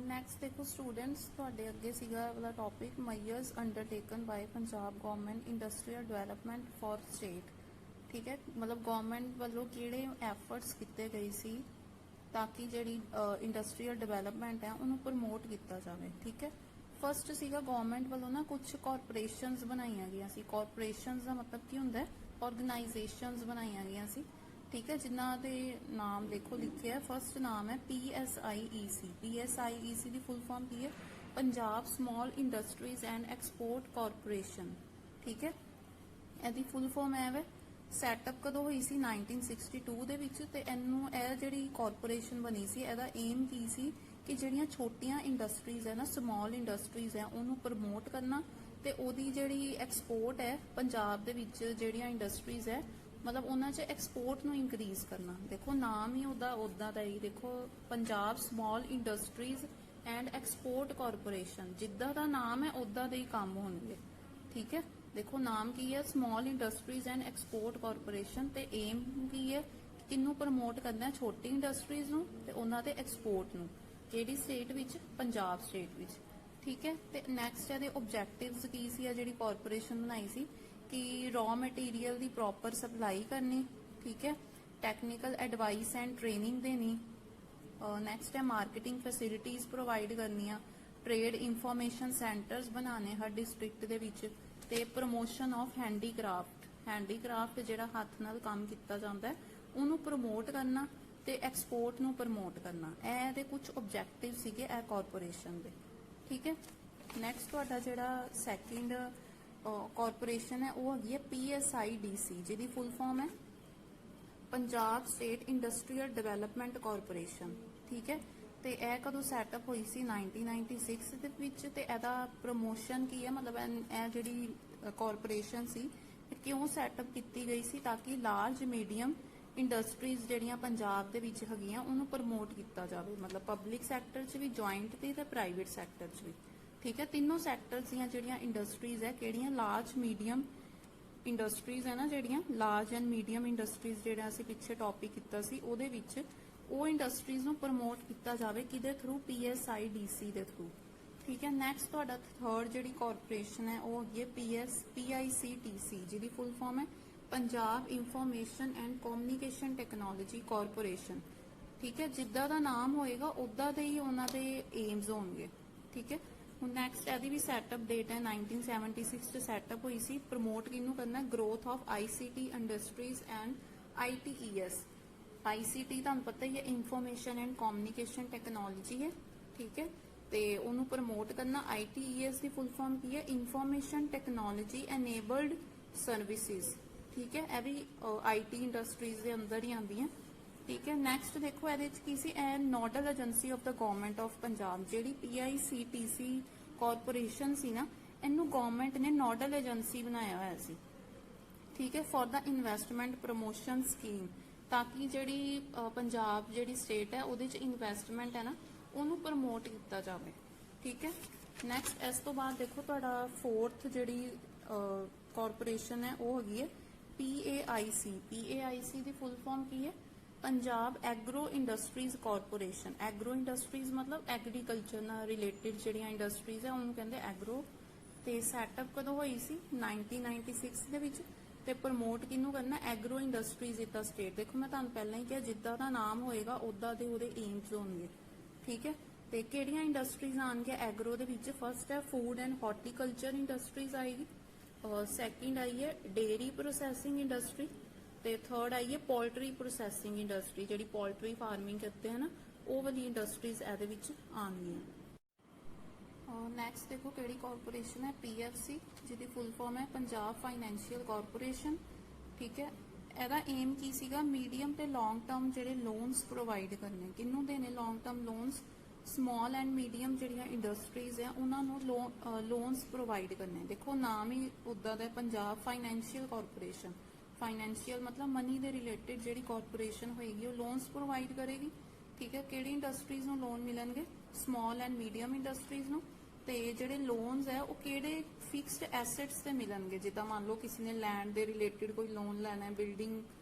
Next ਦੇਖੋ students, ਤੁਹਾਡੇ ਅੱਗੇ ਸੀਗਾ ਵਾਲਾ topic measures undertaken by Punjab government industrial development for state. ਠੀਕ ਹੈ, ਮਤਲਬ ਗਵਰਨਮੈਂਟ ਵੱਲੋਂ ਕਿਹੜੇ ਐਫਰਟਸ ਕੀਤੇ ਗਏ ਸੀ ਤਾਂ ਕਿ ਜਿਹੜੀ ਇੰਡਸਟਰੀਅਲ ਡਿਵੈਲਪਮੈਂਟ ਹੈ ਉਹਨੂੰ ਪ੍ਰਮੋਟ ਕੀਤਾ ਜਾਵੇ। ਠੀਕ ਹੈ, ਫਸਟ ਸੀਗਾ ਗਵਰਨਮੈਂਟ ਵੱਲੋਂ ਨਾ ਕੁਝ ਕਾਰਪੋਰੇਸ਼ਨਸ ਬਣਾਈਆਂ ਗਈਆਂ ਸੀ। ਕਾਰਪੋਰੇਸ਼ਨਸ ਦਾ ਮਤਲਬ ਕੀ ਹੁੰਦਾ ਹੈ? ਆਰਗੇਨਾਈਜੇਸ਼ਨਸ ਬਣਾਈਆਂ ਗਈਆਂ ਸੀ। ठीक है, जिन्हों के नाम देखो लिखे है। फर्स्ट नाम है PSIEC। PSIEC की फुल फॉर्म की है? Punjab small industries and export corporation. ठीक है, यदि फुल फॉर्म है सैटअप कदों हुई सी 1962 दे विच ते इनू जी कॉरपोरेशन बनी सी। एदा एम की सी कि जिहड़ियां छोटियां इंडस्ट्रीज है ना, स्मॉल इंडस्ट्रीज है, उन्होंने प्रमोट करना ते ओदी जिहड़ी एक्सपोर्ट है पंजाब दे विच जिहड़ियां इंडस्ट्रीज है मतलब उन्होंने एक्सपोर्ट नू इंक्रीज करना। देखो नाम ही उदा का ही देखो, Punjab small industries and export corporation. जिदा का नाम है उदा दे ही काम होंगे। ठीक है, देखो नाम की है small industries and export corporation ते एम की है किनू प्रमोट करना? छोटी इंडस्ट्रीज नू ते उन्हां दे एक्सपोर्ट नू। किहड़ी स्टेट विच? पंजाब स्टेट विच। ठीक है, ते नैक्सट है ऑब्जैक्टिव्स की सी जिहड़ी कॉरपोरेशन बनाई सी कि रॉ मटीरियल की प्रॉपर सप्लाई करनी। ठीक है, टैक्नीकल एडवाइस एंड ट्रेनिंग देनी। नैक्सट है मार्केटिंग फैसिलिटीज प्रोवाइड करनिया, ट्रेड इंफॉर्मेशन सेंटर्स बनाने हर डिस्ट्रिक्ट दे विच, ते प्रमोशन ऑफ हैंडीक्राफ्ट। हैंडीक्राफ्ट जिहड़ा हत्थ नाल काम किया जाता है उन्होंने प्रमोट करना ते एक्सपोर्ट नू प्रमोट करना। ये कुछ ऑब्जैक्टिव सीगे ए कॉरपोरेशन दे। ठीक है, नैक्सट तुहाडा जिहड़ा सैकेंड कॉरपोरेशन है वो हैगी है PSIDC, जिहदी फुल फॉर्म है Punjab state industrial development corporation. ठीक है, तो यह कदों सैटअप हुई सी 1996 दे विच ते एदा प्रमोशन की है मतलब यह जिहड़ी कॉरपोरेशन सी क्यों सैटअप की गई सी ताकि लार्ज मीडियम इंडस्ट्रीज जिहड़ियां पंजाब दे विच हैगियां उन्होंने प्रमोट किया जाए। मतलब पब्लिक सैक्टर च भी जॉइंट ते प्राइवेट सैक्टर च भी। ठीक है, तीनों सैक्टर्स दियां जिहड़ियां इंडस्ट्रीज है किहड़ियां लार्ज मीडियम इंडस्ट्रीज है ना, जिहड़ियां लार्ज एंड मीडियम इंडस्ट्रीज जिहड़ा असीं पिछे टॉपिक कीता सी उहदे विच वो इंडस्ट्रीज नूं प्रमोट किया जाए किहदे थ्रू? PSIDC दे थ्रू। ठीक है, नैक्सट तुहाडा थर्ड जिहड़ी कॉरपोरेशन है वो हैगी PICTC, जिहदी फुल फॉर्म है Punjab information and communication technology corporation. ठीक है, जिद्दां दा नाम होएगा उद्दां दे ही उन्हां दे एम्स होणगे। ठीक है, ਹੁਣ ਨੈਕਸਟ ਇਹਦੀ भी सैटअप डेट है 1976 ਚ सैटअप हुई सी। प्रमोट किनू करना? Growth of ICT industries and ITES। ICT ਤੁਹਾਨੂੰ ਪਤਾ ਹੀ ਹੈ इंफॉर्मेशन एंड कम्युनिकेशन टैक्नोलॉजी है। ठीक है, ਤੇ ਉਹਨੂੰ ਪ੍ਰਮੋਟ ਕਰਨਾ। ITES ਦੀ फुल फॉर्म की है इंफॉर्मेशन टैक्नोलॉजी एनेबल्ड सर्विसेज। ठीक है, यह भी IT इंडस्ट्रीज के अंदर ही आती है। ठीक है, नैक्सट देखो ये nodal agency of the government of Punjab जी PICTC कॉरपोरेशन सी ना, इनू गवर्नमेंट ने नोडल एजेंसी बनाया हुआ सी। ठीक है, for the investment promotion scheme, ताकि जी पंजाब जी स्टेट है वो इन्वेस्टमेंट है ना उन्होंने प्रमोट किया जाए। ठीक है, नैक्सट इस तो बाद देखो तुहाडा फोर्थ जी कॉरपोरेशन है वो हैगी है PAIC। PAIC की फुल फॉर्म की है Punjab agro industries corporation. Agro industries मतलब एग्रीकल्चर नाल रिलेटेड जिहड़ियां इंडस्ट्रीज है उन्होंने कहते एग्रो। तो सैटअप कदों हुई सी 1996 दे विच ते प्रमोट किनू करना? Agro industries in the state. देखो मैं तुहानूं पहलां ही कहा जिद्दां दा नाम होएगा उद्दां दे उहदे एम्स होणगे। ठीक है, तो किहड़ियां इंडस्ट्रीज आउणगियां एग्रो दे विच? फर्स्ट है फूड एंड हॉर्टिकल्चर इंडस्ट्रीज आएगी, सैकेंड आई है डेयरी प्रोसैसिंग इंडस्ट्री, ते थर्ड आई है पोल्ट्री प्रोसैसिंग इंडस्ट्री, जी पोल्ट्री फार्मिंग करते हैं ना वो वाली इंडस्ट्रीज ये आनगियां। नैक्सट देखो किहड़ी कॉरपोरेशन है PFC, जिहदी फुल फॉर्म है पंजाब फाइनैंशियल कॉरपोरेशन। ठीक है, ਇਹਦਾ एम की सीगा? मीडियम ते लॉन्ग टर्म जिहड़े लोन्स प्रोवाइड करने। किनू देने long term loans? Small and medium जिहड़ियां इंडस्ट्रीज है उन्होंने लोन्स प्रोवाइड करने। देखो नाम ही उदा दा पंजाब फाइनैंशियल कॉरपोरेशन। फाइनैंशियल मतलब मनी दे रिलेटेड जिहड़ी कॉरपोरेशन होएगी वो लोन्स प्रोवाइड करेगी। ठीक है, किहड़ी इंडस्ट्रीज नूं लोन मिलणगे? स्मॉल एंड मीडियम इंडस्ट्रीज नूं। ते जिहड़े लोन्स है वो किहड़े फिक्सड एसेट्स ते मिलणगे? जिद्दां मान लो किसी ने लैंड दे रिलेटेड कोई लोन लैना है, बिल्डिंग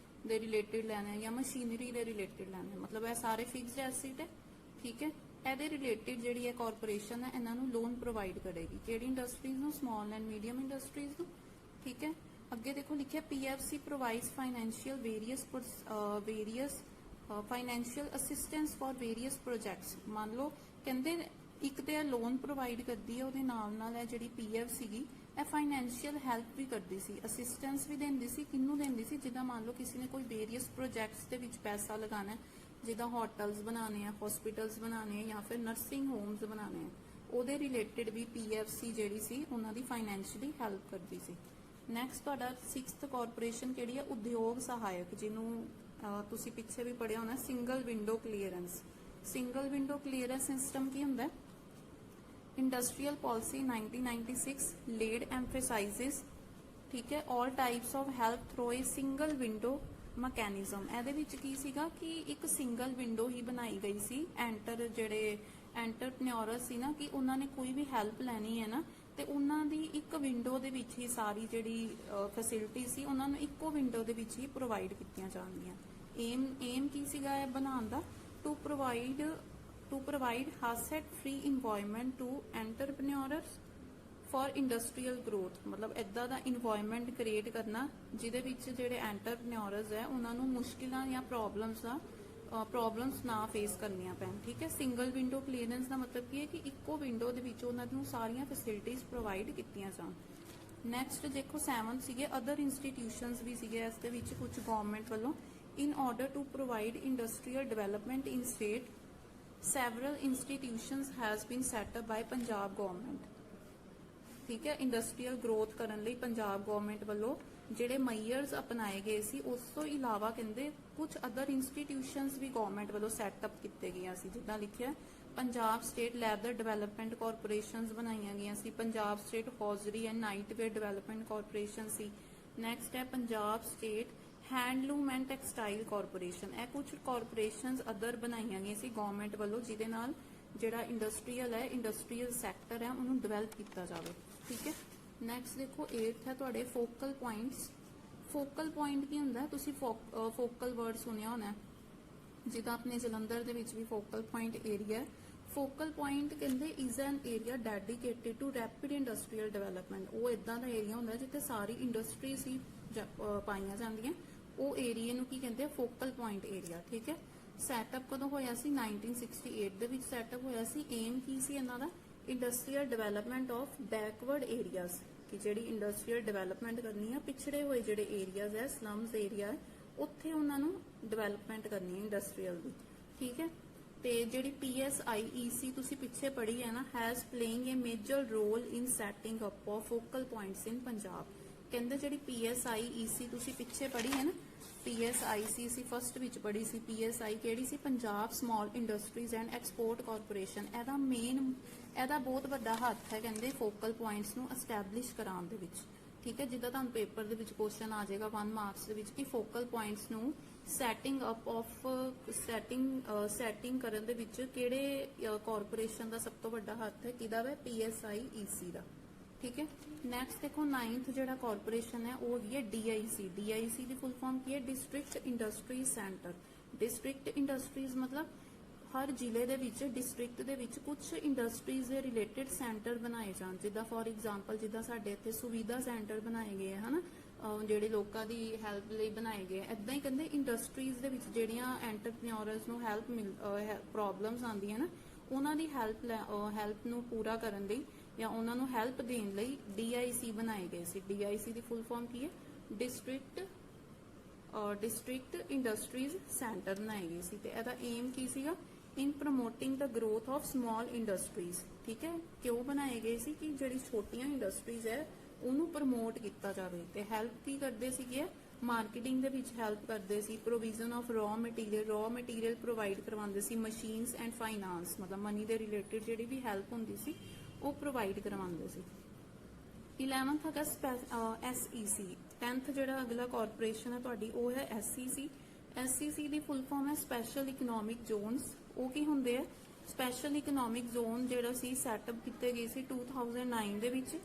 दे रिलेटेड लैना है या मशीनरी दे रिलेटेड लैना है, मतलब यह सारे फिक्सड एसेट है। ठीक है, ਇਹਦੇ ਰਿਲੇਟਿਡ ਜਿਹੜੀ ਹੈ ਕਾਰਪੋਰੇਸ਼ਨ ਹੈ ਇਹਨਾਂ ਨੂੰ ਲੋਨ ਪ੍ਰੋਵਾਈਡ ਕਰੇਗੀ। ਕਿਹੜੀ ਇੰਡਸਟਰੀਜ਼ ਨੂੰ? ਸਮਾਲ ਐਂਡ ਮੀਡੀਅਮ ਇੰਡਸਟਰੀਜ਼ ਨੂੰ। ਠੀਕ ਹੈ, ਅੱਗੇ ਦੇਖੋ ਲਿਖਿਆ PFC provides financial various financial assistance for various projects. ਮੰਨ ਲਓ ਕਹਿੰਦੇ ਇੱਕ ਤੇ ਲੋਨ ਪ੍ਰੋਵਾਈਡ ਕਰਦੀ ਹੈ, ਉਹਦੇ ਨਾਲ ਨਾਲ ਇਹ ਜਿਹੜੀ PF ਸੀਗੀ ਇਹ ਫਾਈਨੈਂਸ਼ੀਅਲ ਹੈਲਪ ਵੀ ਕਰਦੀ ਸੀ, ਅਸਿਸਟੈਂਸ ਵੀ ਦਿੰਦੀ ਸੀ। ਕਿਹਨੂੰ ਦਿੰਦੀ ਸੀ? ਜਿੱਦਾਂ ਮੰਨ ਲਓ ਕਿਸੇ ਨੇ ਕੋਈ ਵੇਰੀਅਸ ਪ੍ਰੋਜੈਕਟਸ ਦੇ ਵਿੱਚ ਪੈਸਾ ਲਗਾਉਣਾ ਹੈ, ਜਿੱਦਾਂ ਹੋਟਲਸ ਬਣਾਉਣੇ ਆ, ਹਸਪੀਟਲਸ ਬਣਾਉਣੇ ਆ ਜਾਂ ਫਿਰ ਨਰਸਿੰਗ ਹੋਮਸ ਬਣਾਉਣੇ ਆ, ਉਹਦੇ ਰਿਲੇਟਿਡ ਵੀ PFC ਜਿਹੜੀ ਸੀ ਉਹਨਾਂ ਦੀ ਫਾਈਨੈਂਸ਼ੀਅਲੀ ਹੈਲਪ ਕਰਦੀ ਸੀ। ਨੈਕਸਟ ਤੁਹਾਡਾ 6th ਕਾਰਪੋਰੇਸ਼ਨ ਕਿਹੜੀ ਹੈ? ਉਦਯੋਗ ਸਹਾਇਕ, ਜਿਹਨੂੰ ਤੁਸੀਂ ਪਿੱਛੇ ਵੀ ਪੜਿਆ ਹੋਣਾ single window clearance. Single window clearance system ਕੀ ਹੁੰਦਾ? ਇੰਡਸਟਰੀਅਲ ਪਾਲਿਸੀ 1996 ਲੇਡ ਐਮਫੇਸਾਈਜ਼ਸ, ਠੀਕ ਹੈ, all types of help through a single window mechanism. ਇਹਦੇ ਵਿੱਚ ਕੀ ਸੀਗਾ ਕਿ ਇੱਕ ਸਿੰਗਲ ਵਿੰਡੋ ਹੀ ਬਣਾਈ ਗਈ ਸੀ। ਜਿਹੜੇ ਐਂਟਰਪ੍ਰੈਨਿਓਰਸ ਸੀ ਨਾ, ਕਿ ਉਹਨਾਂ ਨੇ ਕੋਈ ਵੀ ਹੈਲਪ ਲੈਣੀ ਹੈ ਨਾ, ਤੇ ਉਹਨਾਂ ਦੀ ਇੱਕ ਵਿੰਡੋ ਦੇ ਵਿੱਚ ਹੀ ਸਾਰੀ ਜਿਹੜੀ ਫੈਸਿਲਿਟੀ ਸੀ ਉਹਨਾਂ ਨੂੰ ਇੱਕੋ ਵਿੰਡੋ ਦੇ ਵਿੱਚ ਹੀ ਪ੍ਰੋਵਾਈਡ ਕੀਤੀਆਂ ਜਾਣਗੀਆਂ। ਏਮ ਕੀ ਸੀਗਾ ਇਹ ਬਣਾਉਣ ਦਾ? To provide hassle free environment to entrepreneurs for industrial growth. ਮਤਲਬ ਇਦਾਂ ਦਾ ਇਨਵਾਇਰਨਮੈਂਟ ਕ੍ਰੀਏਟ ਕਰਨਾ ਜਿਹਦੇ ਵਿੱਚ ਜਿਹੜੇ ਐਂਟਰਪ੍ਰੈਨਿਓਰਸ ਹੈ ਉਹਨਾਂ ਨੂੰ ਮੁਸ਼ਕਿਲਾਂ ਜਾਂ ਪ੍ਰੋਬਲਮਸ ਨਾ ਫੇਸ ਕਰਨੀਆਂ ਪੈਣ। ਠੀਕ ਹੈ, ਸਿੰਗਲ ਵਿੰਡੋ ਕਲੀਅਰੈਂਸ ਦਾ ਮਤਲਬ ਕੀ ਹੈ ਕਿ ਇੱਕੋ ਵਿੰਡੋ ਦੇ ਵਿੱਚ ਉਹਨਾਂ ਨੂੰ ਸਾਰੀਆਂ ਫੈਸਿਲਿਟੀਆਂ ਪ੍ਰੋਵਾਈਡ ਕੀਤੀਆਂ ਜਾਣ। ਨੈਕਸਟ ਦੇਖੋ 7 ਸੀਗੇ ਅਦਰ ਇੰਸਟੀਟਿਊਸ਼ਨਸ ਵੀ ਸੀਗੇ ਇਸ ਦੇ ਵਿੱਚ ਕੁਝ ਗਵਰਨਮੈਂਟ ਵੱਲੋਂ। In order to provide industrial development in state several institutions has been set up by Punjab government. ਠੀਕ ਹੈ, ਇੰਡਸਟਰੀਅਲ ਗਰੋਥ ਕਰਨ ਲਈ ਪੰਜਾਬ ਗਵਰਨਮੈਂਟ ਵੱਲੋਂ ਜਿਹੜੇ ਮੈਜਰਸ ਅਪਣਾਏ ਗਏ ਸੀ, ਉਸ ਤੋਂ ਇਲਾਵਾ ਕਹਿੰਦੇ ਕੁਝ ਅਦਰ ਇੰਸਟੀਟਿਊਸ਼ਨਸ ਵੀ ਗਵਰਨਮੈਂਟ ਵੱਲੋਂ ਸੈਟ ਅਪ ਕੀਤੇ ਗਈਆਂ ਸੀ। ਜਿੱਦਾਂ ਲਿਖਿਆ Punjab state leather development corporations ਬਣਾਈਆਂ ਗਈਆਂ ਸੀ, Punjab state hosiery and nightwear development corporation ਸੀ। ਨੈਕਸਟ ਹੈ Punjab state handloom and textile corporation. ਇਹ ਕੁਝ ਕਾਰਪੋਰੇਸ਼ਨਸ ਅਦਰ ਬਣਾਈਆਂ ਗਈਆਂ ਸੀ ਗਵਰਨਮੈਂਟ ਵੱਲੋਂ, ਜਿਹਦੇ ਨਾਲ ਜਿਹੜਾ ਇੰਡਸਟਰੀਅਲ ਸੈਕਟਰ ਹੈ ਉਹਨੂੰ ਡਿਵੈਲਪ ਕੀਤਾ ਜਾਵੇ। ਠੀਕ ਹੈ, ਨੈਕਸਟ ਦੇਖੋ 8th ਹੈ ਤੁਹਾਡੇ ਫੋਕਲ ਪੁਆਇੰਟਸ। ਫੋਕਲ ਪੁਆਇੰਟ ਕੀ ਹੁੰਦਾ? ਤੁਸੀਂ ਫੋਕਲ ਵਰਡ ਸੁਣਿਆ ਹੋਣਾ, ਜਿੱਦਾਂ ਆਪਣੇ ਜਲੰਧਰ ਦੇ ਵਿੱਚ ਵੀ ਫੋਕਲ ਪੁਆਇੰਟ ਏਰੀਆ ਹੈ। ਫੋਕਲ ਪੁਆਇੰਟ ਕਹਿੰਦੇ is an area dedicated to rapid industrial development. ਉਹ ਇਦਾਂ ਦਾ ਏਰੀਆ ਹੁੰਦਾ ਜਿੱਥੇ ਸਾਰੀ ਇੰਡਸਟਰੀਜ਼ ਹੀ ਪਾਈਆਂ ਜਾਂਦੀਆਂ, ਉਹ ਏਰੀਆ ਨੂੰ ਕੀ ਕਹਿੰਦੇ ਆ? Focal point area. ਠੀਕ ਹੈ, ਸੈਟਅਪ ਕਦੋਂ ਹੋਇਆ ਸੀ? 1968 ਦੇ ਵਿੱਚ ਸੈਟਅਪ ਹੋਇਆ ਸੀ। ਏਮ ਕੀ ਸੀ ਇਹਨਾਂ ਦਾ? Industrial development of backward areas, ਕਿ ਜਿਹੜੀ ਇੰਡਸਟਰੀਅਲ ਡਿਵੈਲਪਮੈਂਟ ਕਰਨੀ ਆ ਪਿਛੜੇ ਹੋਏ ਜਿਹੜੇ ਏਰੀਆਜ਼ ਹੈ, ਸਲਮਸ ਏਰੀਆ ਹੈ, ਉੱਥੇ ਉਹਨਾਂ ਨੂੰ ਡਿਵੈਲਪਮੈਂਟ ਕਰਨੀ ਹੈ ਇੰਡਸਟਰੀਅਲ ਦੀ। ਠੀਕ ਹੈ, ਤੇ ਜਿਹੜੀ PSIEC ਤੁਸੀਂ ਪਿੱਛੇ ਪੜ੍ਹੀ ਹੈ ਨਾ, has playing a major role in setting up of focal points in Punjab. ਕਹਿੰਦੇ ਜਿਹੜੀ PSIEC ਤੁਸੀਂ ਪਿੱਛੇ ਪੜ੍ਹੀ ਹੈ ਨਾ, PSIEC ਫਸਟ ਵਿੱਚ ਪੜ੍ਹੀ ਸੀ। PSI ਕਿਹੜੀ ਸੀ? Punjab small industries and export corporation. ਇਹਦਾ ਬਹੁਤ ਵੱਡਾ ਹੱਥ ਹੈ ਕਹਿੰਦੇ ਫੋਕਲ ਪੁਆਇੰਟਸ ਨੂੰ ਐਸਟੈਬਲਿਸ਼ ਕਰਾਉਣ ਦੇ ਵਿੱਚ। ਠੀਕ ਹੈ, ਜਿੱਦਾਂ ਤੁਹਾਨੂੰ ਪੇਪਰ ਦੇ ਵਿੱਚ ਕੁਐਸਚਨ ਆ ਜਾਏਗਾ 1 ਮਾਰਕਸ ਦੇ ਵਿੱਚ ਕਿ ਫੋਕਲ ਪੁਆਇੰਟਸ ਨੂੰ ਸੈਟਿੰਗ ਕਰਨ ਦੇ ਵਿੱਚ ਕਿਹੜੇ ਕਾਰਪੋਰੇਸ਼ਨ ਦਾ ਸਭ ਤੋਂ ਵੱਡਾ ਹੱਥ ਹੈ? ਕਿਹਦਾ ਵਾ? PSIEC ਦਾ। ਠੀਕ ਹੈ, ਨੈਕਸਟ ਦੇਖੋ 9th ਜਿਹੜਾ ਕਾਰਪੋਰੇਸ਼ਨ ਹੈ ਉਹ ਹੈਗੀ ਹੈ DIC। DIC ਦੀ ਫੁੱਲ ਫਾਰਮ ਕੀ ਹੈ? District industries centre. District industries ਮਤਲਬ ਹਰ ਜ਼ਿਲ੍ਹੇ ਦੇ ਵਿੱਚ, ਡਿਸਟ੍ਰਿਕਟ ਦੇ ਵਿੱਚ ਕੁਝ ਇੰਡਸਟਰੀਜ਼ ਦੇ ਰਿਲੇਟਿਡ ਸੈਂਟਰ ਬਣਾਏ ਜਾਣ। ਜਿੱਦਾਂ ਫॉर ਐਗਜ਼ਾਮਪਲ ਜਿੱਦਾਂ ਸਾਡੇ ਇੱਥੇ ਸੁਵਿਧਾ ਸੈਂਟਰ ਬਣਾਏ ਗਏ ਹੈ ਹਨਾ, ਜਿਹੜੇ ਲੋਕਾਂ ਦੀ ਹੈਲਪ ਲਈ ਬਣਾਏ ਗਏ। ਇਦਾਂ ਹੀ ਕਹਿੰਦੇ ਇੰਡਸਟਰੀਜ਼ ਦੇ ਵਿੱਚ ਜਿਹੜੀਆਂ ਐਂਟਰਪ੍ਰੈਨਿਓਰਸ ਨੂੰ ਪ੍ਰੋਬਲਮਸ ਆਉਂਦੀਆਂ ਨਾ, ਉਹਨਾਂ ਦੀ ਹੈਲਪ ਨੂੰ ਪੂਰਾ ਕਰਨ ਲਈ ਜਾਂ ਉਹਨਾਂ ਨੂੰ ਹੈਲਪ ਦੇਣ ਲਈ DIC ਬਣਾਏ ਗਏ ਸੀ। DIC ਦੀ ਫੁੱਲ ਫਾਰਮ ਕੀ ਹੈ? ਡਿਸਟ੍ਰਿਕਟ ਇੰਡਸਟਰੀਜ਼ ਸੈਂਟਰ ਬਣਾਏ ਗਏ ਸੀ। ਤੇ ਇਹਦਾ ਏਮ ਕੀ ਸੀਗਾ? ਇਨ ਪ੍ਰਮੋਟਿੰਗ ਦ ਗਰੋਥ ਆਫ ਸਮਾਲ ਇੰਡਸਟਰੀਜ਼। ਠੀਕ ਹੈ, ਕਿਉਂ ਬਣਾਏ ਗਏ ਸੀ? ਕਿ ਜਿਹੜੀ ਛੋਟੀਆਂ ਇੰਡਸਟਰੀਜ਼ ਹੈ ਉਹਨੂੰ ਪ੍ਰਮੋਟ ਕੀਤਾ ਜਾਵੇ। ਤੇ ਹੈਲਪ ਕੀ ਕਰਦੇ ਸੀਗੇ? ਮਾਰਕੀਟਿੰਗ ਦੇ ਵਿੱਚ ਹੈਲਪ ਕਰਦੇ ਸੀ, provision of raw material provide ਕਰਵਾਉਂਦੇ ਸੀ, ਮਸ਼ੀਨਸ ਐਂਡ ਫਾਈਨਾਂਸ ਮਤਲਬ ਮਨੀ ਦੇ ਰਿਲੇਟਿਡ ਜਿਹੜੀ ਵੀ ਹੈਲਪ ਹੁੰਦੀ ਸੀ ਉਹ ਪ੍ਰੋਵਾਈਡ ਕਰਵਾਉਂਦੇ ਸੀ। 11th ਹੈਗਾ SEC। 10th ਜਿਹੜਾ ਅਗਲਾ ਕਾਰਪੋਰੇਸ਼ਨ ਹੈ ਤੁਹਾਡੀ ਉਹ ਹੈ SEC। SEC ਦੀ ਫੁੱਲ ਫਾਰਮ ਹੈ ਸਪੈਸ਼ਲ ਇਕਨੋਮਿਕ ਜ਼ੋਨਸ। ਉਹ ਕੀ ਹੁੰਦੇ ਆ? ਸਪੈਸ਼ਲ ਇਕਨੋਮਿਕ ਜ਼ੋਨ ਜਿਹੜਾ ਸੀ ਸੈਟਅਪ ਕੀਤੇ ਗਏ ਸੀ 2009 ਦੇ ਵਿੱਚ।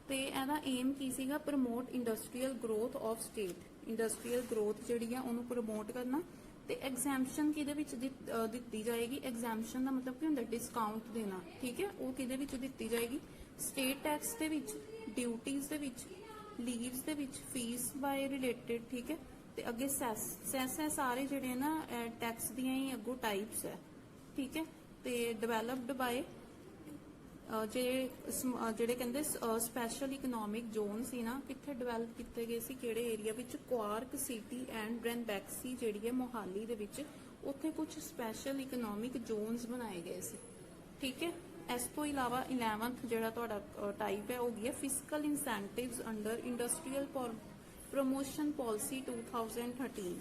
ਤੇ ਇਹਦਾ ਏਮ ਕੀ ਸੀਗਾ? Promote industrial growth of state. Industrial growth ਜਿਹੜੀ ਆ ਉਹਨੂੰ ਪ੍ਰਮੋਟ ਕਰਨਾ ਤੇ ਐਗਜ਼ੈਂਪਸ਼ਨ ਕਿਹਦੇ ਵਿੱਚ ਦਿੱਤੀ ਜਾਏਗੀ? ਐਗਜ਼ੈਂਪਸ਼ਨ ਦਾ ਮਤਲਬ ਕੀ ਹੁੰਦਾ? ਡਿਸਕਾਊਂਟ ਦੇਣਾ, ਠੀਕ ਹੈ। ਉਹ ਕਿਹਦੇ ਵਿੱਚ ਦਿੱਤੀ ਜਾਏਗੀ? ਸਟੇਟ ਟੈਕਸ ਦੇ ਵਿੱਚ, ਡਿਊਟੀਜ਼ ਦੇ ਵਿੱਚ, ਲੀਵਸ ਦੇ ਵਿੱਚ, ਫੀਸ ਬਾਏ ਰਿਲੇਟਡ, ਠੀਕ ਹੈ। ਤੇ ਅੱਗੇ ਸੈਸ ਹੈ, ਸਾਰੇ ਜਿਹੜੇ ਨਾ ਟੈਕਸ ਦੀਆਂ ਹੀ ਅੱਗੋਂ ਟਾਈਪਸ ਹੈ, ਠੀਕ ਹੈ। ਤੇ ਡਿਵੈਲਪਡ ਬਾਏ ਜਿਹੜੇ ਕਹਿੰਦੇ ਸਪੈਸ਼ਲ ਇਕਨੋਮਿਕ ਜ਼ੋਨ ਸੀ ਨਾ, ਕਿੱਥੇ ਡਿਵੈਲਪ ਕੀਤੇ ਗਏ ਸੀ, ਕਿਹੜੇ ਏਰੀਆ ਵਿੱਚ? ਕੁਆਰਕ ਸਿਟੀ ਐਂਡ ਬ੍ਰੈਨਬੈਕਸੀ ਜਿਹੜੀ ਹੈ ਮੋਹਾਲੀ ਦੇ ਵਿੱਚ, ਉੱਥੇ ਕੁਝ ਸਪੈਸ਼ਲ ਇਕਨੋਮਿਕ ਜ਼ੋਨਸ ਬਣਾਏ ਗਏ ਸੀ, ਠੀਕ ਹੈ। ਇਸ ਤੋਂ ਇਲਾਵਾ 11th ਜਿਹੜਾ ਤੁਹਾਡਾ ਟਾਈਪ ਹੈ ਉਹ ਕੀ ਹੈ? Fiscal incentives under industrial promotion policy 2013।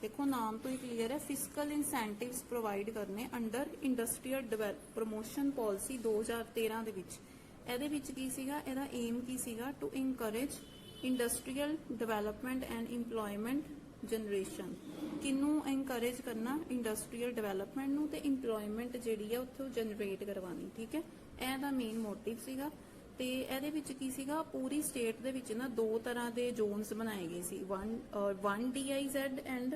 ਦੇਖੋ ਨਾਮ ਤੋਂ ਹੀ ਕਲੀਅਰ ਹੈ, ਫਿਸਕਲ ਇਨਸੈਂਟਿਵਸ ਪ੍ਰੋਵਾਈਡ ਕਰਨੇ ਅੰਡਰ ਇੰਡਸਟਰੀਅਲ ਪ੍ਰੋਮੋਸ਼ਨ ਪਾਲਿਸੀ 2013 ਦੇ ਵਿੱਚ। ਇਹਦੇ ਵਿੱਚ ਕੀ ਸੀਗਾ? ਇਹਦਾ ਏਮ ਕੀ ਸੀਗਾ? To encourage industrial development and employment generation. ਕਿਹਨੂੰ ਇਨਕਰੇਜ ਕਰਨਾ? ਇੰਡਸਟਰੀਅਲ ਡਿਵੈਲਪਮੈਂਟ ਨੂੰ, ਤੇ ਇੰਪਲੋਇਮੈਂਟ ਜਿਹੜੀ ਹੈ ਉੱਥੋਂ ਜਨਰੇਟ ਕਰਵਾਉਣੀ, ਠੀਕ ਹੈ। ਇਹਦਾ ਮੇਨ ਮੋਟਿਵ ਸੀਗਾ। ਤੇ ਇਹਦੇ ਵਿੱਚ ਕੀ ਸੀਗਾ? ਪੂਰੀ ਸਟੇਟ ਦੇ ਵਿੱਚ ਨਾ 2 ਤਰ੍ਹਾਂ ਦੇ ਜ਼ੋਨਸ ਬਣਾਏ ਗਏ ਸੀ, 1 DIZ and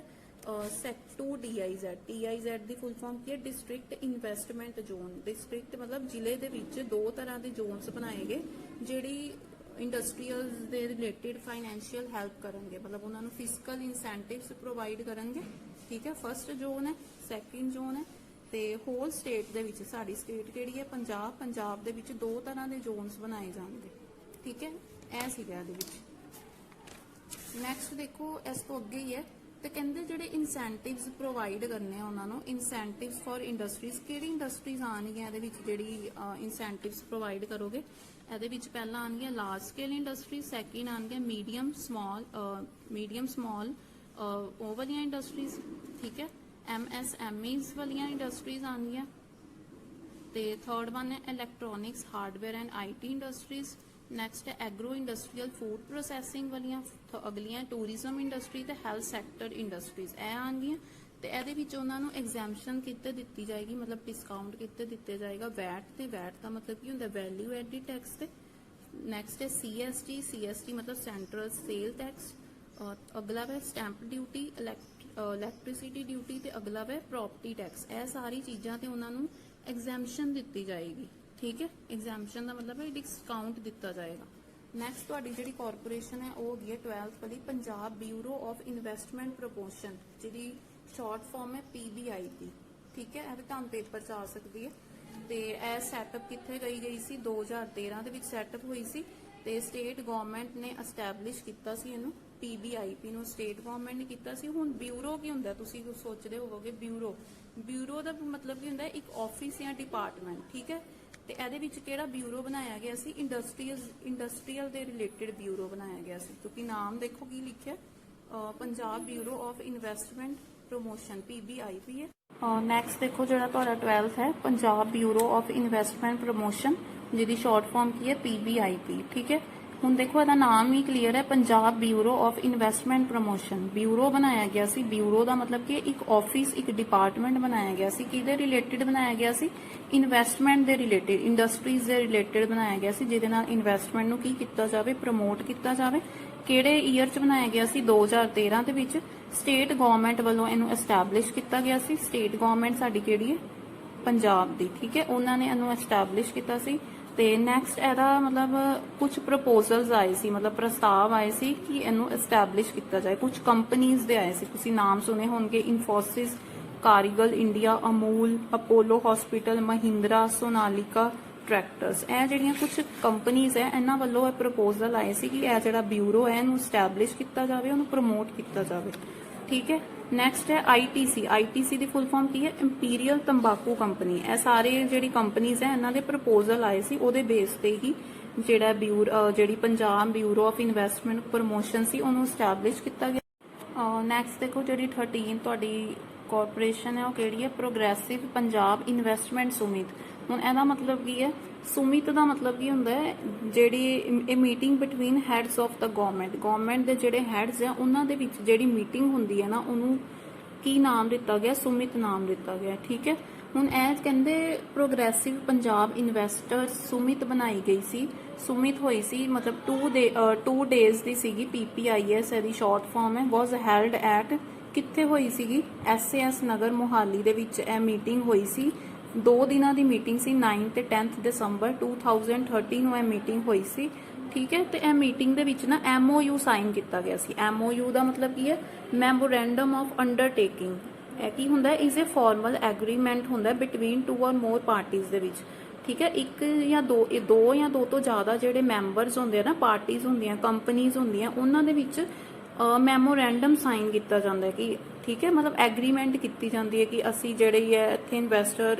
2 DIZ। DIZ the full form ਕੀ ਹੈ? District investment zone. ਡਿਸਟ੍ਰਿਕਟ ਮਤਲਬ ਜ਼ਿਲ੍ਹੇ ਦੇ ਵਿੱਚ 2 ਤਰ੍ਹਾਂ ਦੇ ਜ਼ੋਨਸ ਬਣਾਏ ਗਏ ਜਿਹੜੀ ਇੰਡਸਟਰੀਅਲ ਦੇ ਰਿਲੇਟਿਡ ਫਾਈਨੈਂਸ਼ੀਅਲ ਹੈਲਪ ਕਰਨਗੇ, ਮਤਲਬ ਉਹਨਾਂ ਨੂੰ ਫਿਸਕਲ ਇਨਸੈਂਟਿਵਸ ਪ੍ਰੋਵਾਈਡ ਕਰਨਗੇ, ਠੀਕ ਹੈ। ਫਸਟ ਜ਼ੋਨ ਹੈ, ਸੈਕਿੰਡ ਜ਼ੋਨ ਹੈ। ਤੇ ਹੋਲ ਸਟੇਟ ਦੇ ਵਿੱਚ, ਸਾਡੀ ਸਟੇਟ ਕਿਹੜੀ ਹੈ? ਪੰਜਾਬ। ਪੰਜਾਬ ਦੇ ਵਿੱਚ 2 ਤਰ੍ਹਾਂ ਦੇ ਜ਼ੋਨਸ ਬਣਾਏ ਜਾਣਗੇ, ਠੀਕ ਹੈ। ਇਹ ਸੀਗਾ ਇਹਦੇ ਵਿੱਚ। ਨੈਕਸਟ ਦੇਖੋ ਇਸ ਤੋਂ ਅੱਗੇ ਹੀ ਹੈ, ਤੇ ਕਹਿੰਦੇ ਜਿਹੜੇ ਇਨਸੈਂਟਿਵਸ ਪ੍ਰੋਵਾਈਡ ਕਰਨੇ ਆ ਉਹਨਾਂ ਨੂੰ, ਇਨਸੈਂਟਿਵਸ ਫॉर ਇੰਡਸਟਰੀਜ਼। ਕਿਹੜੀ ਇੰਡਸਟਰੀਜ਼ ਆਉਣਗੀਆਂ ਇਹਦੇ ਵਿੱਚ ਜਿਹੜੀ ਇਨਸੈਂਟਿਵਸ ਪ੍ਰੋਵਾਈਡ ਕਰੋਗੇ? ਇਹਦੇ ਵਿੱਚ ਪਹਿਲਾਂ ਆਉਣਗੀਆਂ ਲਾਰਜ ਸਕੇਲ ਇੰਡਸਟਰੀ, ਸੈਕਿੰਡ ਆਉਣਗੀਆਂ ਮੀਡੀਅਮ ਸਮਾਲ ਉਹ ਵਾਲੀਆਂ ਇੰਡਸਟਰੀਜ਼, ਠੀਕ ਹੈ। MSMEs ਵਾਲੀਆਂ ਇੰਡਸਟਰੀਜ਼ ਆਉਣਗੀਆਂ। ਤੇ ਥਰਡ ਵਨ ਹੈ electronics, hardware and IT industries. Next ਹੈ ਐਗਰੋ ਇੰਡਸਟਰੀਅਲ ਫੂਡ ਪ੍ਰੋਸੈਸਿੰਗ ਵਾਲੀਆਂ। ਅਗਲੀਆਂ ਟੂਰਿਜ਼ਮ ਇੰਡਸਟਰੀ ਤੇ ਹੈਲਥ ਸੈਕਟਰ ਇੰਡਸਟਰੀਜ਼, ਇਹ ਆਉਣਗੀਆਂ। ਤੇ ਇਹਦੇ ਵਿੱਚ ਉਹਨਾਂ ਨੂੰ ਐਗਜ਼ੈਂਪਸ਼ਨ ਕਿਤੇ ਦਿੱਤੀ ਜਾਏਗੀ, ਮਤਲਬ ਡਿਸਕਾਊਂਟ ਕਿਤੇ ਦਿੱਤੇ ਜਾਏਗਾ? ਵੈਟ ਤੇ। ਵੈਟ ਦਾ ਮਤਲਬ ਕੀ ਹੁੰਦਾ? ਵੈਲਿਊ ਐਡਿਡ ਟੈਕਸ ਤੇ। ਨੈਕਸਟ ਹੈ CST ਮਤਲਬ ਸੈਂਟਰਲ ਸੇਲ ਟੈਕਸ। ਅਗਲਾ ਹੈ ਸਟੈਂਪ ਡਿਊਟੀ, ਇਲੈਕਟ੍ਰਿਸਿਟੀ ਡਿਊਟੀ, ਤੇ ਅਗਲਾ ਹੈ ਪ੍ਰੋਪਰਟੀ ਟੈਕਸ। ਇਹ ਸਾਰੀ ਚੀਜ਼ਾਂ ਤੇ ਉਹਨਾਂ ਨੂੰ ਐਗਜ਼ੈਂਪਸ਼ਨ ਦਿੱਤੀ ਜਾਏਗੀ, ਠੀਕ ਹੈ। ਐਗਜ਼ੈਂਪਸ਼ਨ ਦਾ ਮਤਲਬ ਹੈ ਡਿਸਕਾਊਂਟ ਦਿੱਤਾ ਜਾਏਗਾ। ਨੈਕਸਟ ਤੁਹਾਡੀ ਜਿਹੜੀ ਕਾਰਪੋਰੇਸ਼ਨ ਹੈ ਉਹ ਹੈਗੀ ਹੈ 12th ਵਾਲੀ, Punjab bureau of investment promotion, ਜਿਹਦੀ ਸ਼ਾਰਟ ਫਾਰਮ ਹੈ PBIP, ਠੀਕ ਹੈ। ਇਹ ਵੀ ਤੁਹਾਨੂੰ ਪੇਪਰ 'ਚ ਆ ਸਕਦੀ ਹੈ। ਤੇ ਇਹ ਸੈਟਅਪ ਕਿੱਥੇ ਗਈ ਸੀ? 2013 ਦੇ ਵਿੱਚ ਸੈਟਅਪ ਹੋਈ ਸੀ। ਤੇ ਸਟੇਟ ਗਵਰਨਮੈਂਟ ਨੇ ਐਸਟੈਬਲਿਸ਼ ਕੀਤਾ ਸੀ ਇਹਨੂੰ, PBIP ਨੂੰ ਸਟੇਟ ਗਵਰਨਮੈਂਟ ਨੇ ਕੀਤਾ ਸੀ। ਹੁਣ ਬਿਊਰੋ ਕੀ ਹੁੰਦਾ? ਤੁਸੀਂ ਸੋਚਦੇ ਹੋਵੋਗੇ ਬਿਊਰੋ ਦਾ ਮਤਲਬ ਕੀ ਹੁੰਦਾ? ਇੱਕ ਆਫਿਸ ਜਾਂ ਡਿਪਾਰਟਮੈਂਟ, ਠੀਕ ਹੈ। ਤੇ ਇਹਦੇ ਵਿੱਚ ਕਿਹੜਾ ਬਿਊਰੋ ਬਣਾਇਆ ਗਿਆ ਸੀ? ਇੰਡਸਟਰੀਅਲ ਦੇ ਰਿਲੇਟਡ ਬਿਊਰੋ ਬਣਾਇਆ ਗਿਆ ਸੀ, ਕਿਉਂਕਿ ਨਾਮ ਦੇਖੋ ਕੀ ਲਿਖਿਆ, Punjab bureau of investment promotion, PBIP ਹੈ। ਨੈਕਸਟ ਦੇਖੋ ਜਿਹੜਾ ਤੁਹਾਡਾ 12th ਹੈ, Punjab bureau of investment promotion, ਜਿਹਦੀ ਸ਼ਾਰਟ ਫਾਰਮ ਕੀ ਹੈ? PBIP, ਠੀਕ ਹੈ। ਹੁਣ ਦੇਖੋ ਇਹਦਾ ਨਾਮ ਹੀ ਕਲੀਅਰ ਹੈ, Punjab bureau of investment promotion. Bureau ਬਣਾਇਆ ਗਿਆ ਸੀ। ਬਿਊਰੋ ਦਾ ਮਤਲਬ ਕਿ ਇੱਕ ਆਫਿਸ, ਇੱਕ ਡਿਪਾਰਟਮੈਂਟ ਬਣਾਇਆ ਗਿਆ ਸੀ। ਕਿਹਦੇ ਰਿਲੇਟਡ ਬਣਾਇਆ ਗਿਆ ਸੀ? ਇਨਵੈਸਟਮੈਂਟ ਦੇ ਰਿਲੇਟਡ, ਇੰਡਸਟਰੀਜ਼ ਦੇ ਰਿਲੇਟਡ ਬਣਾਇਆ ਗਿਆ ਸੀ, ਜਿਹਦੇ ਨਾਲ ਇਨਵੈਸਟਮੈਂਟ ਨੂੰ ਕੀ ਕੀਤਾ ਜਾਵੇ? ਪ੍ਰਮੋਟ ਕੀਤਾ ਜਾਵੇ। ਕਿਹੜੇ ਈਅਰ 'ਚ ਬਣਾਇਆ ਗਿਆ ਸੀ? 2013 ਦੇ ਵਿੱਚ। ਸਟੇਟ ਗਵਰਨਮੈਂਟ ਵੱਲੋਂ ਇਹਨੂੰ ਐਸਟੈਬਲਿਸ਼ ਕੀਤਾ ਗਿਆ ਸੀ। ਸਟੇਟ ਗਵਰਨਮੈਂਟ ਸਾਡੀ ਕਿਹੜੀ ਹੈ? ਪੰਜਾਬ ਦੀ, ਠੀਕ ਹੈ। ਉਹਨਾਂ ਨੇ ਇਹਨੂੰ ਐਸਟੈਬਲਿਸ਼ ਕੀਤਾ ਸੀ। ਤੇ ਨੈਕਸਟ ਇਹਦਾ ਮਤਲਬ ਕੁਝ ਪ੍ਰਪੋਜ਼ਲਸ ਆਏ ਸੀ, ਮਤਲਬ ਪ੍ਰਸਤਾਵ ਆਏ ਸੀ ਕਿ ਇਹਨੂੰ ਐਸਟੈਬਲਿਸ਼ ਕੀਤਾ ਜਾਏ। ਕੁਝ ਕੰਪਨੀਆਂ ਦੇ ਆਏ ਸੀ, ਤੁਸੀਂ ਨਾਮ ਸੁਣੇ ਹੋਣਗੇ, Infosys, Cargill India, Amul, Apollo hospital, Mahindra, Sonalika tractors. ਇਹ ਜਿਹੜੀਆਂ ਕੁਝ ਕੰਪਨੀਆਂ ਹੈ, ਇਹਨਾਂ ਵੱਲੋਂ ਇਹ ਪ੍ਰਪੋਜ਼ਲ ਆਏ ਸੀ ਕਿ ਇਹ ਜਿਹੜਾ ਬਿਊਰੋ ਹੈ ਇਹਨੂੰ ਐਸਟੈਬਲਿਸ਼ ਕੀਤਾ ਜਾਵੇ, ਉਹਨੂੰ ਪ੍ਰਮੋਟ ਕੀਤਾ ਜਾਵੇ, ਠੀਕ ਹੈ। ਨੈਕਸਟ ਹੈ ITC ਦੀ ਫੁੱਲ ਫਾਰਮ ਕੀ ਹੈ? ਇੰਪੀਰੀਅਲ ਤੰਬਾਕੂ ਕੰਪਨੀ। ਇਹ ਸਾਰੇ ਜਿਹੜੀ ਕੰਪਨੀਆਂ ਹੈ ਇਹਨਾਂ ਦੇ ਪ੍ਰਪੋਜ਼ਲ ਆਏ ਸੀ, ਉਹਦੇ ਬੇਸ ਤੇ ਹੀ ਜਿਹੜੀ Punjab bureau of investment promotion ਸੀ ਉਹਨੂੰ ਐਸਟੈਬਲਿਸ਼ ਕੀਤਾ ਗਿਆ। ਨੈਕਸਟ ਦੇਖੋ ਜਿਹੜੀ 13 ਤੁਹਾਡੀ ਕਾਰਪੋਰੇਸ਼ਨ ਹੈ ਉਹ ਕਿਹੜੀ ਹੈ? Progressive Punjab investment Sumit. ਹੁਣ ਇਹਦਾ ਮਤਲਬ ਕੀ ਹੈ? ਸੁਮਿਤ ਦਾ ਮਤਲਬ ਕੀ ਹੁੰਦਾ ਹੈ? ਜਿਹੜੀ ਇਹ meeting between heads of the government ਦੇ ਜਿਹੜੇ ਹੈਡਸ ਆ ਉਹਨਾਂ ਦੇ ਵਿੱਚ ਜਿਹੜੀ ਮੀਟਿੰਗ ਹੁੰਦੀ ਹੈ ਨਾ, ਉਹਨੂੰ ਕੀ ਨਾਮ ਦਿੱਤਾ ਗਿਆ? ਸੁਮਿਤ ਨਾਮ ਦਿੱਤਾ ਗਿਆ, ਠੀਕ ਹੈ। ਹੁਣ ਇਹ ਕਹਿੰਦੇ ਪ੍ਰੋਗਰੈਸਿਵ ਪੰਜਾਬ ਇਨਵੈਸਟਰਸ ਸੁਮਿਤ ਬਣਾਈ ਗਈ ਸੀ, ਸੁਮਿਤ ਹੋਈ ਸੀ, ਮਤਲਬ 2 ਡੇਜ਼ ਦੀ ਸੀਗੀ। PPIS ਇਹਦੀ ਸ਼ਾਰਟ ਫਾਰਮ ਹੈ। ਵਾਜ਼ ਹੈਲਡ ਐਟ ਕਿੱਥੇ ਹੋਈ ਸੀਗੀ? SAS ਨਗਰ ਮੋਹਾਲੀ ਦੇ ਵਿੱਚ ਇਹ ਮੀਟਿੰਗ ਹੋਈ ਸੀ। 2 ਦਿਨਾਂ ਦੀ ਮੀਟਿੰਗ ਸੀ, 9 ਤੇ 10 ਦਸੰਬਰ 2013 ਨੂੰ ਇਹ ਮੀਟਿੰਗ ਹੋਈ ਸੀ। ਠੀਕ ਹੈ, ਤੇ ਇਹ ਮੀਟਿੰਗ ਦੇ ਵਿੱਚ ਨਾ MOU ਸਾਈਨ ਕੀਤਾ ਗਿਆ ਸੀ। MOU ਦਾ ਮਤਲਬ ਕੀ ਹੈ? Memorandum of undertaking. ਇਹ ਕੀ ਹੁੰਦਾ ਹੈ? ਇਜ਼ ਅ ਫਾਰਮਲ ਐਗਰੀਮੈਂਟ ਹੁੰਦਾ ਬਿਟਵੀਨ 2 ਔਰ ਮੋਰ ਪਾਰਟੀਜ਼ ਦੇ ਵਿੱਚ। ਠੀਕ ਹੈ, ਇੱਕ ਜਾਂ ਦੋ ਜਾਂ ਦੋ ਤੋਂ ਜ਼ਿਆਦਾ ਜਿਹੜੇ ਮੈਂਬਰਸ ਹੁੰਦੇ ਆ ਨਾ, ਪਾਰਟੀਜ਼ ਹੁੰਦੀਆਂ, ਕੰਪਨੀਜ਼ ਹੁੰਦੀਆਂ, ਉਹਨਾਂ ਦੇ ਵਿੱਚ ਮੈਮੋਰੈਂਡਮ ਸਾਈਨ ਕੀਤਾ ਜਾਂਦਾ ਹੈ ਕਿ ਠੀਕ ਹੈ, ਮਤਲਬ ਐਗਰੀਮੈਂਟ ਕੀਤੀ ਜਾਂਦੀ ਹੈ ਕਿ ਅਸੀਂ ਜਿਹੜੀ ਹੈ ਇੱਥੇ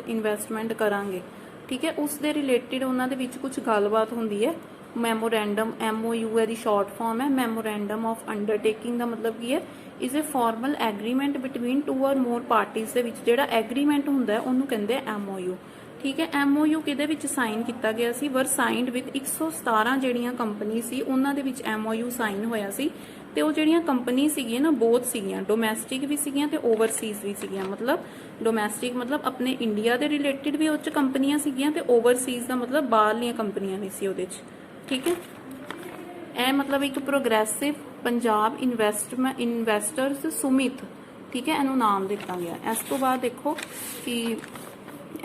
ਇਨਵੈਸਟਮੈਂਟ ਕਰਾਂਗੇ। ਠੀਕ ਹੈ, ਉਸ ਦੇ ਰਿਲੇਟਿਡ ਉਹਨਾਂ ਦੇ ਵਿੱਚ ਕੁਝ ਗੱਲਬਾਤ ਹੁੰਦੀ ਹੈ। ਮੈਮੋਰੈਂਡਮ MOU ਦੀ ਸ਼ਾਰਟ ਫਾਰਮ ਹੈ। ਮੈਮੋਰੈਂਡਮ ਆਫ ਅੰਡਰਟੇਕਿੰਗ ਦਾ ਮਤਲਬ ਕੀ ਹੈ? Is a formal agreement between 2 or more parties ਦੇ ਵਿੱਚ ਜਿਹੜਾ ਐਗਰੀਮੈਂਟ ਹੁੰਦਾ ਹੈ ਉਹਨੂੰ ਕਹਿੰਦੇ ਆ MOU। ਠੀਕ ਹੈ, MOU ਕਿਹਦੇ ਵਿੱਚ ਸਾਈਨ ਕੀਤਾ ਗਿਆ ਸੀ? ਵਰ ਸਾਈਨਡ ਵਿਦ 117 ਜਿਹੜੀਆਂ ਕੰਪਨੀ ਸੀ ਉਹਨਾਂ ਦੇ ਵਿੱਚ MOU ਸਾਈਨ ਹੋਇਆ ਸੀ। ਤੇ ਉਹ ਜਿਹੜੀਆਂ ਕੰਪਨੀ ਸੀਗੀਆਂ ਨਾ, ਬਹੁਤ ਸੀਗੀਆਂ, ਡੋਮੈਸਟਿਕ ਵੀ ਸੀਗੀਆਂ ਤੇ ਓਵਰਸੀਜ਼ ਵੀ ਸੀਗੀਆਂ। ਮਤਲਬ ਡੋਮੈਸਟਿਕ ਮਤਲਬ ਆਪਣੇ ਇੰਡੀਆ ਦੇ ਰਿਲੇਟਿਡ ਵੀ ਉਹ 'ਚ ਕੰਪਨੀਆਂ ਸੀਗੀਆਂ ਤੇ ਓਵਰਸੀਜ਼ ਦਾ ਮਤਲਬ ਬਾਹਰਲੀਆਂ ਕੰਪਨੀਆਂ ਵੀ ਸੀ ਉਹਦੇ 'ਚ। ਠੀਕ ਹੈ, ਇਹ ਮਤਲਬ ਇੱਕ ਪ੍ਰੋਗਰੈਸਿਵ ਪੰਜਾਬ ਇਨਵੈਸਟਰਸ ਸੁਮਿਤ, ਠੀਕ ਹੈ, ਇਹਨੂੰ ਨਾਮ ਦਿੱਤਾ ਗਿਆ। ਇਸ ਤੋਂ ਬਾਅਦ ਦੇਖੋ ਕਿ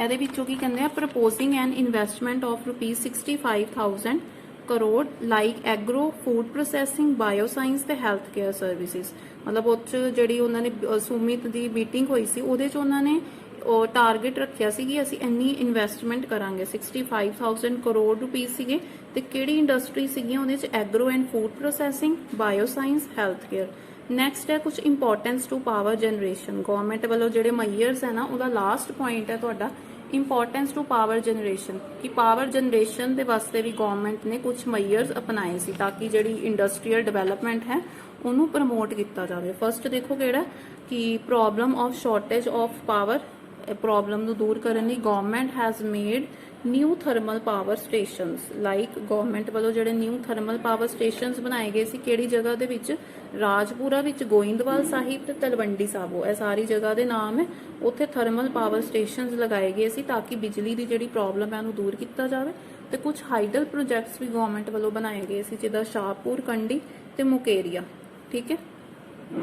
ਇਹਦੇ ਵਿੱਚੋਂ ਕੀ ਕਹਿੰਦੇ ਆ? Proposing an investment of ₹65,000 crore like agro, food processing, bioscience ਤੇ ਹੈਲਥ ਕੇਅਰ ਸਰਵਿਸਿਜ਼। ਮਤਲਬ ਉਹ 'ਚ ਜਿਹੜੀ ਉਹਨਾਂ ਨੇ ਸੁਮਿਤ ਦੀ ਮੀਟਿੰਗ ਹੋਈ ਸੀ ਉਹਦੇ 'ਚ ਉਹਨਾਂ ਨੇ ਉਹ ਟਾਰਗੇਟ ਰੱਖਿਆ ਸੀ ਕਿ ਅਸੀਂ ਇੰਨੀ ਇਨਵੈਸਟਮੈਂਟ ਕਰਾਂਗੇ। 65,000 ਕਰੋੜ ਰੁਪਏ ਸੀਗੇ। ਤੇ ਕਿਹੜੀ ਇੰਡਸਟਰੀ ਸੀਗੀਆਂ ਉਹਦੇ 'ਚ? Agro and food processing, bioscience, health care. Next ਹੈ ਕੁਝ importance to power generation. Government ਵੱਲੋਂ ਜਿਹੜੇ ਮਈਅਰਸ ਹੈ ਨਾ, ਉਹਦਾ ਲਾਸਟ ਪੁਆਇੰਟ ਹੈ ਤੁਹਾਡਾ ਇੰਪੋਰਟੈਂਸ ਟੂ ਪਾਵਰ ਜਨਰੇਸ਼ਨ, ਕਿ ਪਾਵਰ ਜਨਰੇਸ਼ਨ ਦੇ ਵਾਸਤੇ ਵੀ ਗਵਰਨਮੈਂਟ ਨੇ ਕੁਝ ਮਈਅਰਸ ਅਪਣਾਏ ਸੀ ਤਾਂ ਕਿ ਜਿਹੜੀ ਇੰਡਸਟਰੀਅਲ ਡਿਵੈਲਪਮੈਂਟ ਹੈ ਉਹਨੂੰ ਪ੍ਰਮੋਟ ਕੀਤਾ ਜਾਵੇ। ਫਸਟ ਦੇਖੋ ਕਿਹੜਾ ਕਿ problem of shortage of power. Problem ਨੂੰ ਦੂਰ ਕਰਨ ਲਈ government has made new thermal power stations. Like government ਵੱਲੋਂ ਜਿਹੜੇ ਨਿਊ ਥਰਮਲ ਪਾਵਰ ਸਟੇਸ਼ਨਸ ਬਣਾਏ ਗਏ ਸੀ, ਕਿਹੜੀ ਜਗ੍ਹਾ ਦੇ ਵਿੱਚ? ਰਾਜਪੁਰਾ ਵਿੱਚ, ਗੋਇੰਦਵਾਲ ਸਾਹਿਬ ਤੇ ਤਲਵੰਡੀ ਸਾਬੋ, ਇਹ ਸਾਰੀ ਜਗ੍ਹਾ ਦੇ ਨਾਮ ਹੈ। ਉੱਥੇ ਥਰਮਲ ਪਾਵਰ ਸਟੇਸ਼ਨਸ ਲਗਾਏ ਗਏ ਸੀ ਤਾਂ ਕਿ ਬਿਜਲੀ ਦੀ ਜਿਹੜੀ ਪ੍ਰੋਬਲਮ ਹੈ ਉਹਨੂੰ ਦੂਰ ਕੀਤਾ ਜਾਵੇ। ਤੇ ਕੁਝ ਹਾਈਡਲ ਪ੍ਰੋਜੈਕਟਸ ਵੀ ਗਵਰਨਮੈਂਟ ਵੱਲੋਂ ਬਣਾਏ ਗਏ ਸੀ, ਜਿੱਦਾਂ ਸ਼ਾਹਪੁਰ ਕੰਡੀ ਤੇ ਮੁਕੇਰੀਆ। ਠੀਕ ਹੈ।